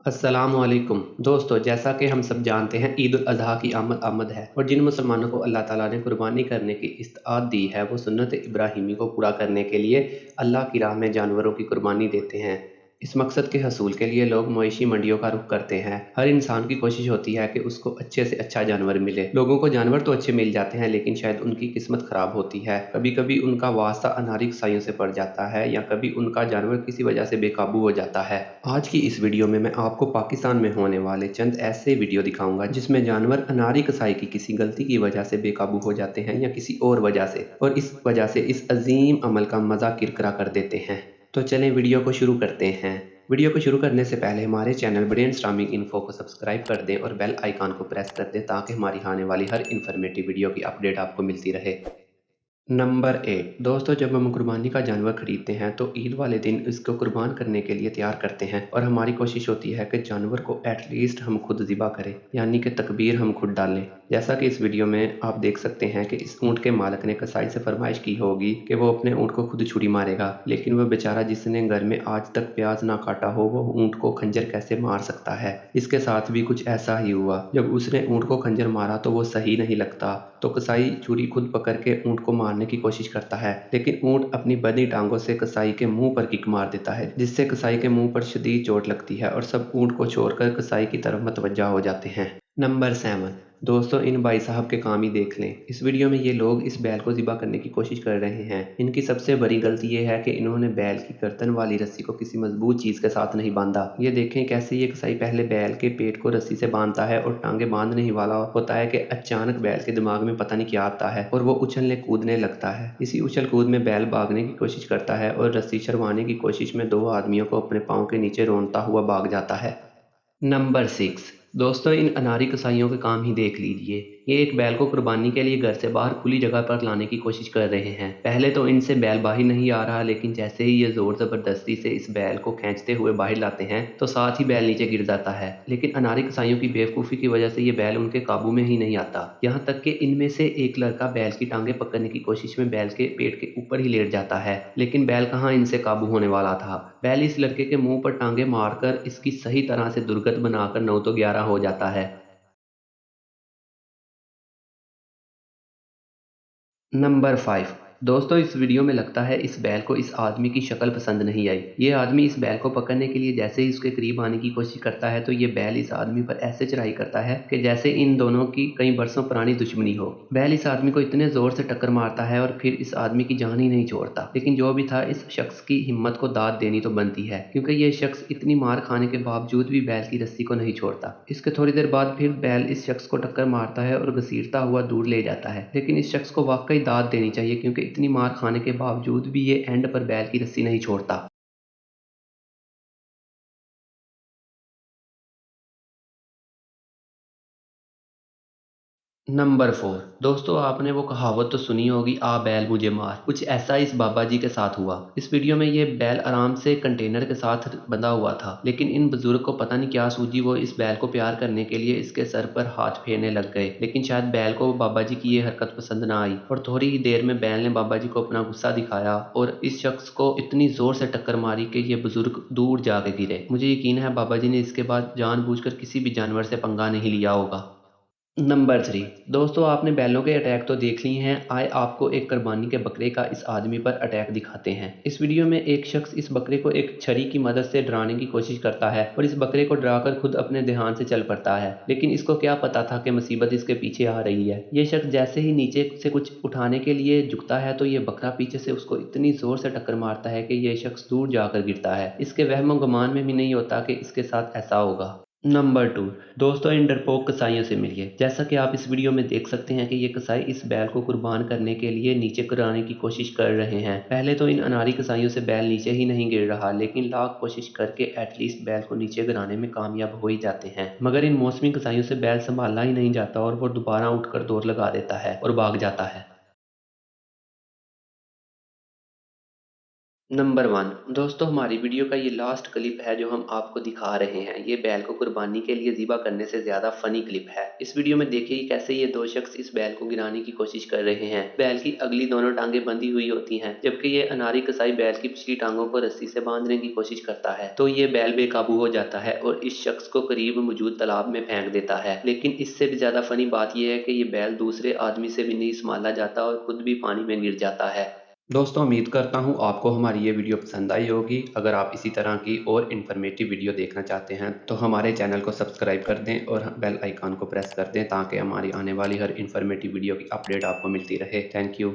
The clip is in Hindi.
अस्सलामुअलैकुम दोस्तों, जैसा कि हम सब जानते हैं ईद उल अज़हा की आमद आमद है और जिन मुसलमानों को अल्लाह ताला ने कुर्बानी करने की इस्तात दी है वो सुन्नत इब्राहिमी को पूरा करने के लिए अल्लाह की राह में जानवरों की कुर्बानी देते हैं। इस मकसद के हसूल के लिए लोग मवेशी मंडियों का रुख करते हैं। हर इंसान की कोशिश होती है कि उसको अच्छे से अच्छा जानवर मिले। लोगों को जानवर तो अच्छे मिल जाते हैं लेकिन शायद उनकी किस्मत खराब होती है। कभी कभी उनका वास्ता अनारी कसाइयों से पड़ जाता है या कभी उनका जानवर किसी वजह से बेकाबू हो जाता है। आज की इस वीडियो में मैं आपको पाकिस्तान में होने वाले चंद ऐसे वीडियो दिखाऊंगा जिसमें जानवर अनारी कसाई की किसी गलती की वजह से बेकाबू हो जाते हैं या किसी और वजह से, और इस वजह से इस अजीम अमल का मजा किरकिरा कर देते हैं। तो चलें वीडियो को शुरू करते हैं। वीडियो को शुरू करने से पहले हमारे चैनल ब्रेन स्टॉर्मिंग इन्फो को सब्सक्राइब कर दें और बेल आइकॉन को प्रेस कर दें ताकि हमारी आने वाली हर इन्फॉर्मेटिव वीडियो की अपडेट आपको मिलती रहे। नंबर 8 दोस्तों, जब हम कुर्बानी का जानवर खरीदते हैं तो ईद वाले दिन इसको कुर्बान करने के लिए तैयार करते हैं और हमारी कोशिश होती है कि जानवर को एटलीस्ट हम खुद ज़िबा करें, यानी कि तकबीर हम खुद डालें। जैसा कि इस वीडियो में आप देख सकते हैं कि इस ऊँट के मालिक ने कसाई से फरमाइश की होगी कि वो अपने ऊँट को खुद छुरी मारेगा, लेकिन वह बेचारा जिसने घर में आज तक प्याज ना काटा हो वो ऊँट को खंजर कैसे मार सकता है। इसके साथ भी कुछ ऐसा ही हुआ। जब उसने ऊँट को खंजर मारा तो वो सही नहीं लगता, तो कसाई छुरी खुद पकड़ के ऊँट को मारने की कोशिश करता है, लेकिन ऊँट अपनी बंधी टांगों से कसाई के मुंह पर किक मार देता है जिससे कसाई के मुंह पर शदीद चोट लगती है और सब ऊँट को छोड़कर कसाई की तरफ मतवज्जा हो जाते हैं। नंबर 7 दोस्तों, इन भाई साहब के काम ही देख लें। इस वीडियो में ये लोग इस बैल को ज़िबा करने की कोशिश कर रहे हैं। इनकी सबसे बड़ी गलती ये है कि इन्होंने बैल की गर्दन वाली रस्सी को किसी मजबूत चीज़ के साथ नहीं बांधा। ये देखें कैसे ये कसाई पहले बैल के पेट को रस्सी से बांधता है और टांगे बांधने ही वाला होता है कि अचानक बैल के दिमाग में पता नहीं क्या आता है और वो उछलने कूदने लगता है। इसी उछल कूद में बैल भागने की कोशिश करता है और रस्सी छड़वाने की कोशिश में दो आदमियों को अपने पाँव के नीचे रोंदता हुआ भाग जाता है। नंबर 6 दोस्तों, इन अनारी कसाइयों के काम ही देख लीजिए। ये एक बैल को कुर्बानी के लिए घर से बाहर खुली जगह पर लाने की कोशिश कर रहे हैं। पहले तो इनसे बैल बाहर नहीं आ रहा, लेकिन जैसे ही ये जोर जबरदस्ती से इस बैल को खींचते हुए बाहर लाते हैं तो साथ ही बैल नीचे गिर जाता है। लेकिन अनारी कसाइयों की बेवकूफ़ी की वजह से ये बैल उनके काबू में ही नहीं आता। यहाँ तक कि इनमें से एक लड़का बैल की टांगे पकड़ने की कोशिश में बैल के पेट के ऊपर ही लेट जाता है, लेकिन बैल कहाँ इनसे काबू होने वाला था। बैल इस लड़के के मुंह पर टांगे मारकर इसकी सही तरह से दुर्गत बनाकर 9 तो 11 हो जाता है। नंबर 5 दोस्तों, इस वीडियो में लगता है इस बैल को इस आदमी की शक्ल पसंद नहीं आई। ये आदमी इस बैल को पकड़ने के लिए जैसे ही उसके करीब आने की कोशिश करता है तो ये बैल इस आदमी पर ऐसे चढ़ाई करता है कि जैसे इन दोनों की कई बरसों पुरानी दुश्मनी हो। बैल इस आदमी को इतने जोर से टक्कर मारता है और फिर इस आदमी की जान ही नहीं छोड़ता। लेकिन जो भी था, इस शख्स की हिम्मत को दाद देनी तो बनती है, क्योंकि ये शख्स इतनी मार खाने के बावजूद भी बैल की रस्सी को नहीं छोड़ता। इसके थोड़ी देर बाद फिर बैल इस शख्स को टक्कर मारता है और घसीटता हुआ दूर ले जाता है। लेकिन इस शख्स को वाकई दाद देनी चाहिए, क्योंकि इतनी मार खाने के बावजूद भी ये एंड पर बैल की रस्सी नहीं छोड़ता। नंबर 4 दोस्तों, आपने वो कहावत तो सुनी होगी, आ बैल मुझे मार। कुछ ऐसा इस बाबा जी के साथ हुआ। इस वीडियो में ये बैल आराम से कंटेनर के साथ बंधा हुआ था, लेकिन इन बुजुर्ग को पता नहीं क्या सूझी, वो इस बैल को प्यार करने के लिए इसके सर पर हाथ फेरने लग गए। लेकिन शायद बैल को बाबा जी की ये हरकत पसंद ना आई और थोड़ी ही देर में बैल ने बाबा जी को अपना गुस्सा दिखाया और इस शख्स को इतनी जोर से टक्कर मारी कि ये बुजुर्ग दूर जाके गिरे। मुझे यकीन है बाबा जी ने इसके बाद जानबूझकर किसी भी जानवर से पंगा नहीं लिया होगा। नंबर 3 दोस्तों, आपने बैलों के अटैक तो देख लिए हैं। आए आपको एक कुर्बानी के बकरे का इस आदमी पर अटैक दिखाते हैं। इस वीडियो में एक शख्स इस बकरे को एक छड़ी की मदद से डराने की कोशिश करता है और इस बकरे को डराकर खुद अपने ध्यान से चल पड़ता है, लेकिन इसको क्या पता था कि मुसीबत इसके पीछे आ रही है। ये शख्स जैसे ही नीचे से कुछ उठाने के लिए झुकता है तो ये बकरा पीछे से उसको इतनी जोर से टक्कर मारता है कि ये शख्स दूर जाकर गिरता है। इसके वहमो गुमान में भी नहीं होता कि इसके साथ ऐसा होगा। नंबर 2 दोस्तों, इन डरपोक कसाइयों से मिलिए। जैसा कि आप इस वीडियो में देख सकते हैं कि ये कसाई इस बैल को कुर्बान करने के लिए नीचे कराने की कोशिश कर रहे हैं। पहले तो इन अनारी कसाइयों से बैल नीचे ही नहीं गिर रहा, लेकिन लाख कोशिश करके एटलीस्ट बैल को नीचे गिराने में कामयाब हो ही जाते हैं। मगर इन मौसमी कसाइयों से बैल संभाला ही नहीं जाता और वो दोबारा उठकर दौड़ लगा देता है और भाग जाता है। नंबर 1 दोस्तों, हमारी वीडियो का ये लास्ट क्लिप है जो हम आपको दिखा रहे हैं। ये बैल को कुर्बानी के लिए ज़िबा करने से ज़्यादा फ़नी क्लिप है। इस वीडियो में देखिए कि कैसे ये 2 शख्स इस बैल को गिराने की कोशिश कर रहे हैं। बैल की अगली दोनों टांगें बंधी हुई होती हैं, जबकि ये अनारी कसाई बैल की पिछली टांगों को रस्सी से बांधने की कोशिश करता है। तो ये बैल बेकाबू हो जाता है और इस शख्स को करीब मौजूद तालाब में फेंक देता है। लेकिन इससे भी ज़्यादा फ़नी बात ये है कि ये बैल दूसरे आदमी से भी नहीं सँभाला जाता और खुद भी पानी में गिर जाता है। दोस्तों, उम्मीद करता हूँ आपको हमारी ये वीडियो पसंद आई होगी। अगर आप इसी तरह की और इन्फॉर्मेटिव वीडियो देखना चाहते हैं तो हमारे चैनल को सब्सक्राइब कर दें और बेल आइकन को प्रेस कर दें ताकि हमारी आने वाली हर इन्फॉर्मेटिव वीडियो की अपडेट आपको मिलती रहे। Thank you.